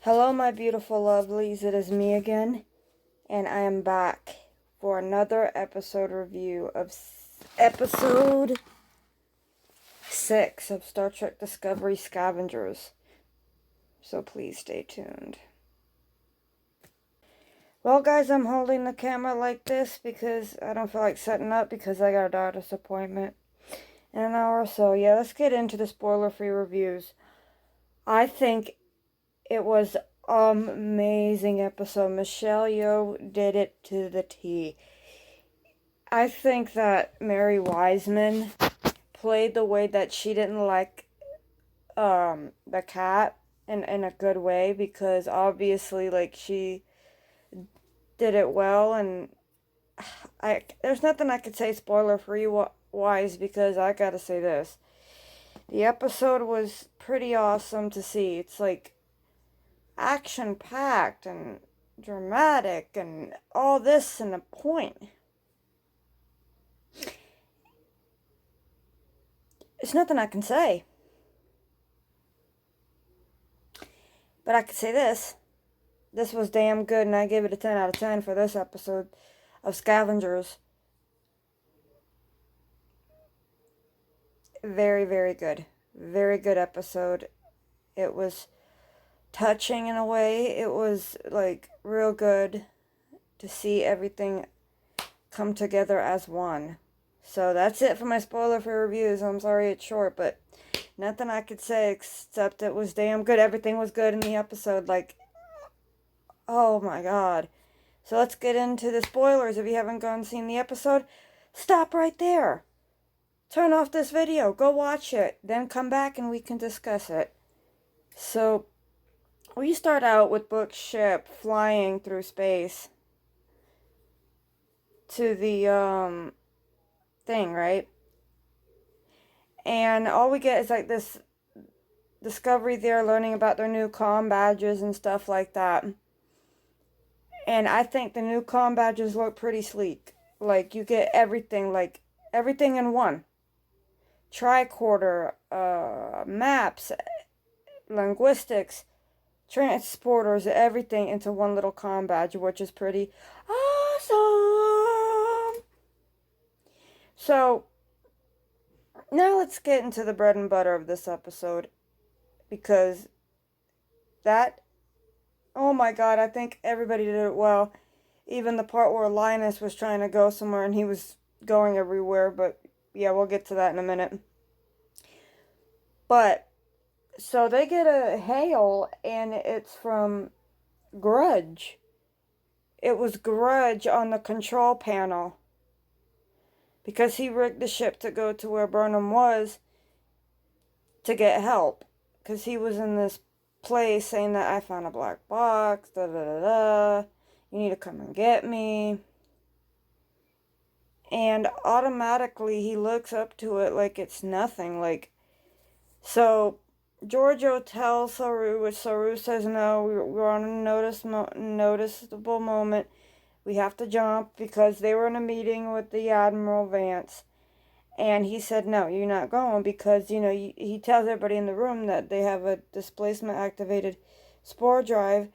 Hello, my beautiful lovelies. It is me again, and I am back for another episode review of episode 6 of Star Trek Discovery Scavengers. So please stay tuned. Well, guys, I'm holding the camera like this because I don't feel like setting up because I got a doctor's appointment in an hour or so. Yeah, let's get into the spoiler-free reviews. I think it was amazing episode. Michelle Yeoh did it to the T. I think that Mary Wiseman played the way that she didn't like the cat in a good way, because obviously, like, she did it well, and there's nothing I could say spoiler free wise, because I gotta say this. The episode was pretty awesome to see. It's like action-packed and dramatic and all this and a point. There's nothing I can say. But I could say this. This was damn good, and I give it a 10 out of 10 for this episode of Scavengers. Very, very good. Very good episode. It was touching in a way. It was, like, real good to see everything come together as one. So that's it for my spoiler-free reviews. I'm sorry it's short, but nothing I could say except it was damn good. Everything was good in the episode. Like, oh my god. So let's get into the spoilers. If you haven't gone and seen the episode, stop right there. Turn off this video. Go watch it. Then come back and we can discuss it. So, we start out with Book's ship flying through space to the, thing, right? And all we get is like this discovery there, learning about their new comm badges and stuff like that. And I think the new comm badges look pretty sleek. Like, you get everything, like, everything in one. Tricorder, maps, linguistics, transporters, everything into one little comm badge, which is pretty awesome. So, now let's get into the bread and butter of this episode, because that, oh my god, I think everybody did it well. Even the part where Linus was trying to go somewhere and he was going everywhere, but yeah, we'll get to that in a minute. But, so they get a hail, and it's from Grudge. It was Grudge on the control panel, because he rigged the ship to go to where Burnham was to get help. Because he was in this place saying that I found a black box, da da da da, you need to come and get me. And automatically he looks up to it like it's nothing. Like, so Giorgio tells Saru, which Saru says no, we're on a noticeable moment. We have to jump, because they were in a meeting with the Admiral Vance. And he said, no, you're not going, because, you know, he tells everybody in the room that they have a displacement-activated spore drive,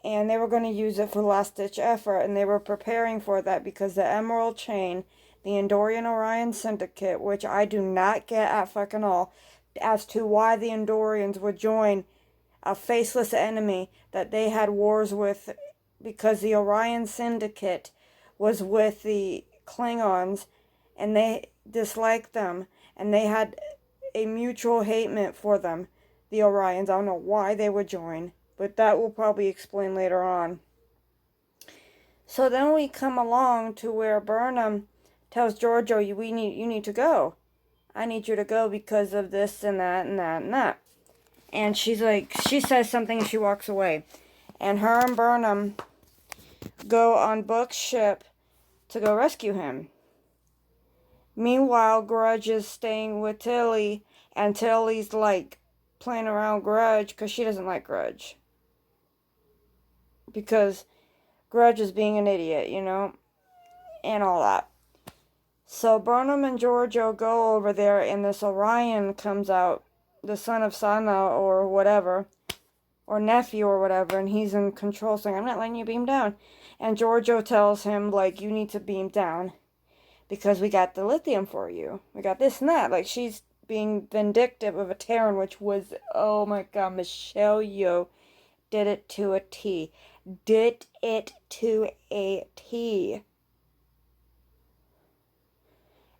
and they were going to use it for last-ditch effort, and they were preparing for that because the Emerald Chain, the Andorian Orion Syndicate, which I do not get at fucking all, as to why the Andorians would join a faceless enemy that they had wars with, because the Orion Syndicate was with the Klingons, and they disliked them, and they had a mutual hatred for them, the Orions. I don't know why they would join, but that will probably explain later on. So then we come along to where Burnham tells Giorgio, you need to go. I need you to go because of this and that and that and that. And she's like, she says something and she walks away. And her and Burnham go on Book's ship to go rescue him. Meanwhile, Grudge is staying with Tilly, and Tilly's like playing around Grudge because she doesn't like Grudge. Because Grudge is being an idiot, you know, and all that. So Burnham and Giorgio go over there, and this Orion comes out, the son of Sana or whatever, or nephew or whatever, and he's in control saying, I'm not letting you beam down. And Giorgio tells him, like, you need to beam down because we got the lithium for you. We got this and that. Like, she's being vindictive of a Terran, which was, oh my god, Michelle Yeoh did it to a T. Did it to a T.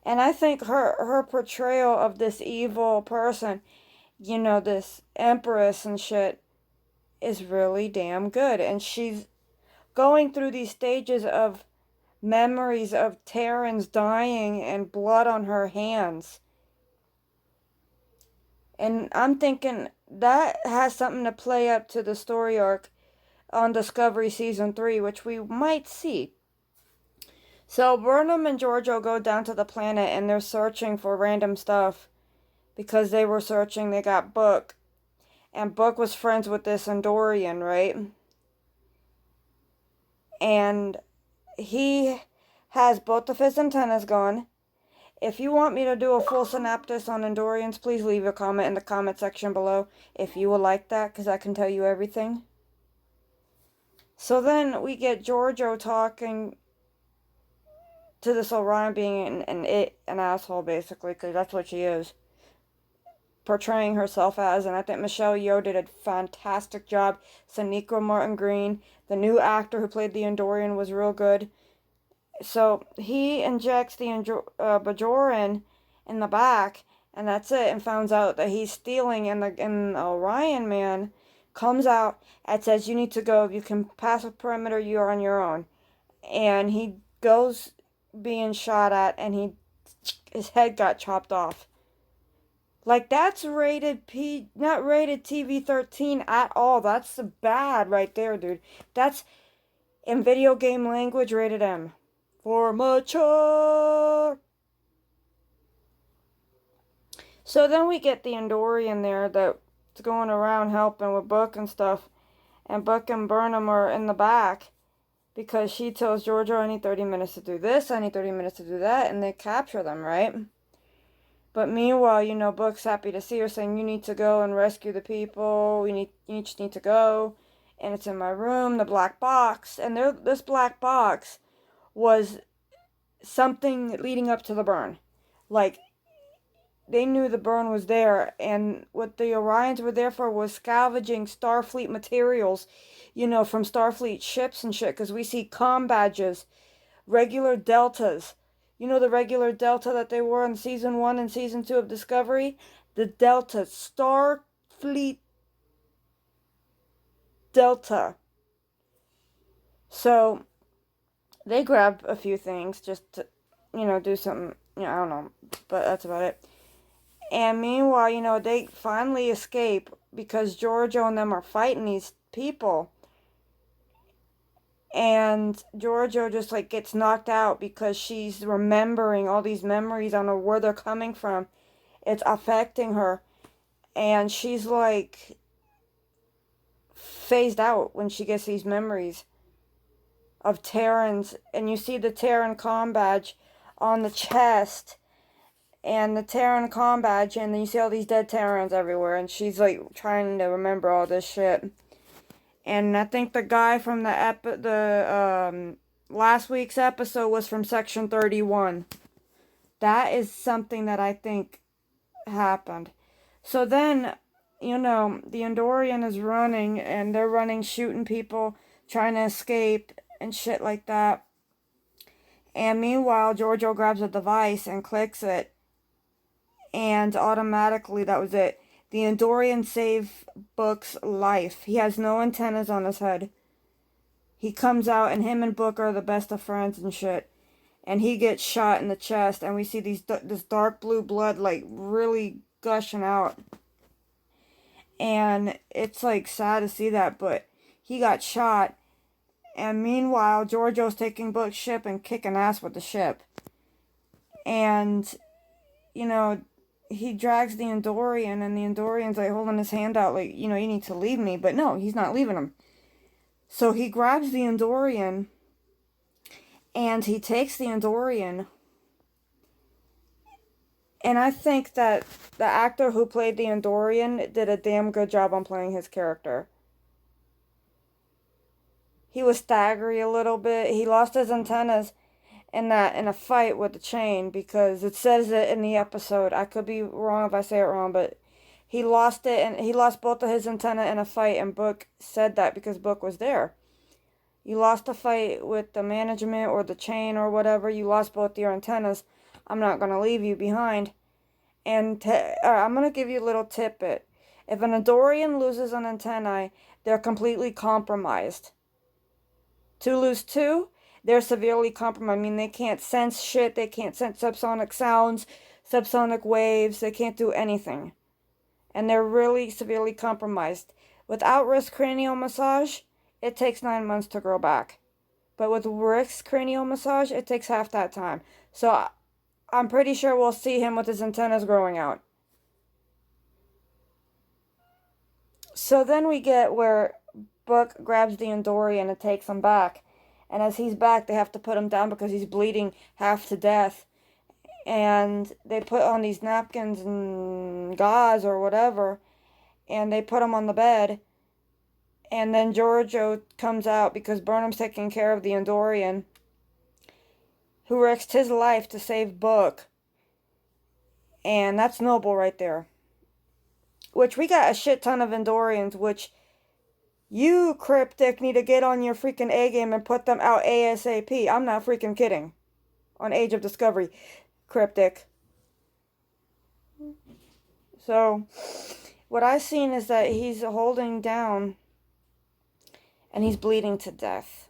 And I think her portrayal of this evil person, you know, this empress and shit, is really damn good. And she's going through these stages of memories of Terrans dying and blood on her hands. And I'm thinking that has something to play up to the story arc on Discovery Season 3, which we might see. So Burnham and Giorgio go down to the planet and they're searching for random stuff. Because they were searching, they got Book. And Book was friends with this Andorian, right? And he has both of his antennas gone. If you want me to do a full synopsis on Andorians, please leave a comment in the comment section below if you would like that, because I can tell you everything. So then we get Giorgio talking to this Orion being an asshole, basically, because that's what she is. Portraying herself as, and I think Michelle Yeoh did a fantastic job. Sonequa Martin Green, the new actor who played the Andorian, was real good. So he injects the Bajoran in the back, and that's it, and finds out that he's stealing, and the Orion man comes out and says, you need to go. If you can pass a perimeter, you're on your own. And he goes being shot at, and his head got chopped off. Like, that's rated P, not rated TV-13 at all. That's bad right there, dude. That's, in video game language, rated M. For mature. So then we get the Andorian there that's going around helping with Book and stuff. And Book and Burnham are in the back. Because she tells Giorgio, I need 30 minutes to do this, I need 30 minutes to do that. And they capture them, right? But meanwhile, you know, Book's happy to see her, saying, you need to go and rescue the people. You just need to go. And it's in my room, the black box. And this black box was something leading up to the burn. Like, they knew the burn was there. And what the Orions were there for was scavenging Starfleet materials, you know, from Starfleet ships and shit. Because we see comm badges, regular deltas. You know the regular Delta that they were in Season 1 and Season 2 of Discovery? The Delta. Starfleet Delta. So, they grab a few things just to, you know, do something. You know, I don't know. But that's about it. And meanwhile, you know, they finally escape because Giorgio and them are fighting these people. And Giorgio just, like, gets knocked out because she's remembering all these memories. I don't know where they're coming from. It's affecting her. And she's, like, phased out when she gets these memories of Terrans. And you see the Terran comm badge on the chest. And the Terran comm badge. And then you see all these dead Terrans everywhere. And she's, like, trying to remember all this shit. And I think the guy from the last week's episode was from Section 31. That is something that I think happened. So then, you know, the Andorian is running, and they're running, shooting people, trying to escape, and shit like that. And meanwhile, Giorgio grabs a device and clicks it. And automatically, that was it. The Andorian saved Book's life. He has no antennas on his head. He comes out, and him and Book are the best of friends and shit. And he gets shot in the chest, and we see this dark blue blood, like, really gushing out. And it's, like, sad to see that, but he got shot. And meanwhile, Giorgio's taking Book's ship and kicking ass with the ship. And, you know, he drags the Andorian, and the Andorian's, like, holding his hand out, like, you know, you need to leave me. But no, he's not leaving him. So he grabs the Andorian, and he takes the Andorian. And I think that the actor who played the Andorian did a damn good job on playing his character. he was staggery a little bit. He lost his antennas in a fight with the chain, because it says it in the episode. I could be wrong if I say it wrong, but he lost it, and he lost both of his antenna in a fight, and Book said that because Book was there. You lost a fight with the management or the chain or whatever. You lost both your antennas. I'm not going to leave you behind. And I'm going to give you a little tidbit. If an Andorian loses an antennae, they're completely compromised. To lose two, they're severely compromised. I mean, they can't sense shit. They can't sense subsonic sounds, subsonic waves. They can't do anything. And they're really severely compromised. Without wrist cranial massage, it takes 9 months to grow back. But with wrist cranial massage, it takes half that time. So I'm pretty sure we'll see him with his antennas growing out. So then we get where Book grabs the Andorian and takes him back. And as he's back, they have to put him down because he's bleeding half to death. And they put on these napkins and gauze or whatever, and they put him on the bed. And then Giorgio comes out because Burnham's taking care of the Andorian, who risked his life to save Book. And that's noble right there. Which we got a shit ton of Andorians, which you, Cryptic, need to get on your freaking A game and put them out ASAP. I'm not freaking kidding. On Age of Discovery, Cryptic. So, what I've seen is that he's holding down and he's bleeding to death.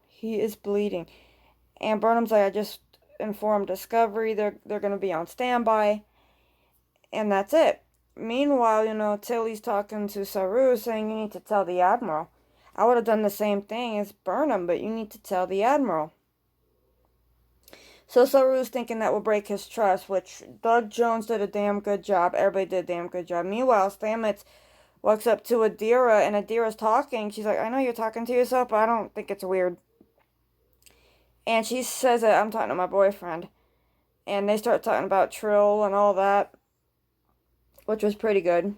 He is bleeding. And Burnham's like, I just informed Discovery. They're going to be on standby. And that's it. Meanwhile, Tilly's talking to Saru, saying you need to tell the Admiral. I would have done the same thing as Burnham, but you need to tell the Admiral. So Saru's thinking that will break his trust, which Doug Jones did a damn good job. Everybody did a damn good job. Meanwhile, Stamets walks up to Adira, and Adira's talking. She's like, I know you're talking to yourself, but I don't think it's weird. And she says that I'm talking to my boyfriend. And they start talking about Trill and all that, which was pretty good.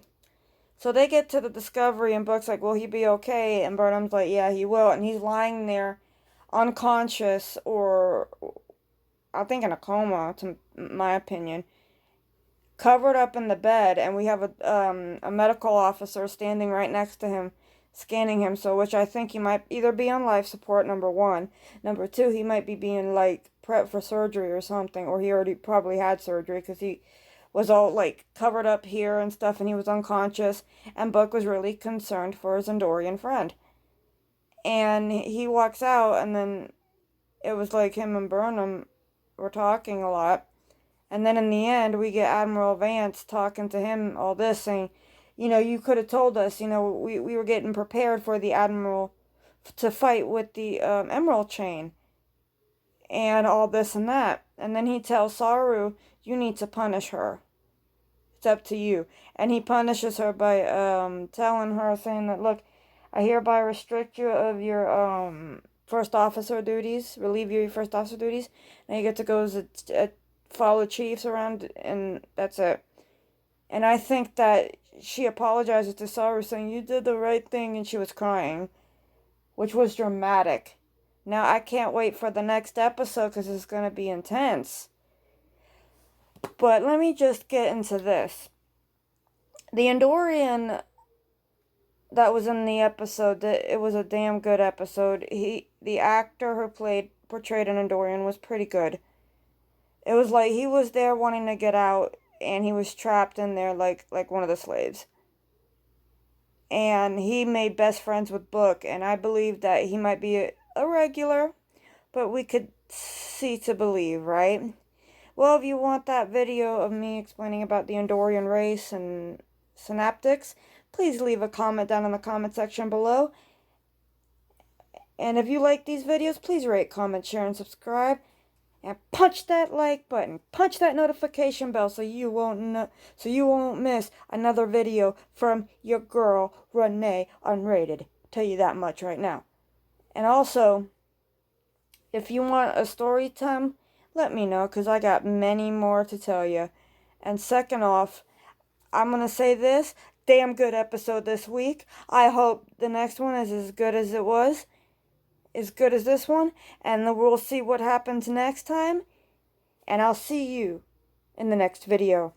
So they get to the Discovery, and Book's like, will he be okay? And Burnham's like, yeah, he will. And he's lying there unconscious, or I think in a coma, to my opinion, covered up in the bed. And we have a medical officer standing right next to him, scanning him. So, which I think he might either be on life support, number one. Number two, he might be being, like, prepped for surgery or something. Or he already probably had surgery, because he was all, like, covered up here and stuff, and he was unconscious. And Book was really concerned for his Andorian friend. And he walks out, and then it was like him and Burnham were talking a lot. And then in the end, we get Admiral Vance talking to him all this, saying, you could have told us, we were getting prepared for the Admiral to fight with the Emerald Chain. And all this and that. And then he tells Saru, you need to punish her. It's up to you. And he punishes her by telling her, saying that, look, I hereby restrict you of your first officer duties, relieve you of your first officer duties. Now you get to go as follow chiefs around, and that's it. And I think that she apologizes to Saru, saying, you did the right thing, and she was crying, which was dramatic. Now I can't wait for the next episode, because it's going to be intense. But let me just get into this. The Andorian that was in the episode, it was a damn good episode. The actor who portrayed an Andorian was pretty good. It was like he was there wanting to get out, and he was trapped in there like one of the slaves. And he made best friends with Book, and I believe that he might be a regular, but we could see to believe, right? Well, if you want that video of me explaining about the Andorian race and synaptics, please leave a comment down in the comment section below. And if you like these videos, please rate, comment, share, and subscribe. And punch that like button. Punch that notification bell so you won't miss another video from your girl, ReneeUnrated. Tell you that much right now. And also, if you want a story time, let me know, because I got many more to tell you. And second off, I'm going to say this, damn good episode this week. I hope the next one is as good as it was. as good as this one, and then we'll see what happens next time, and I'll see you in the next video.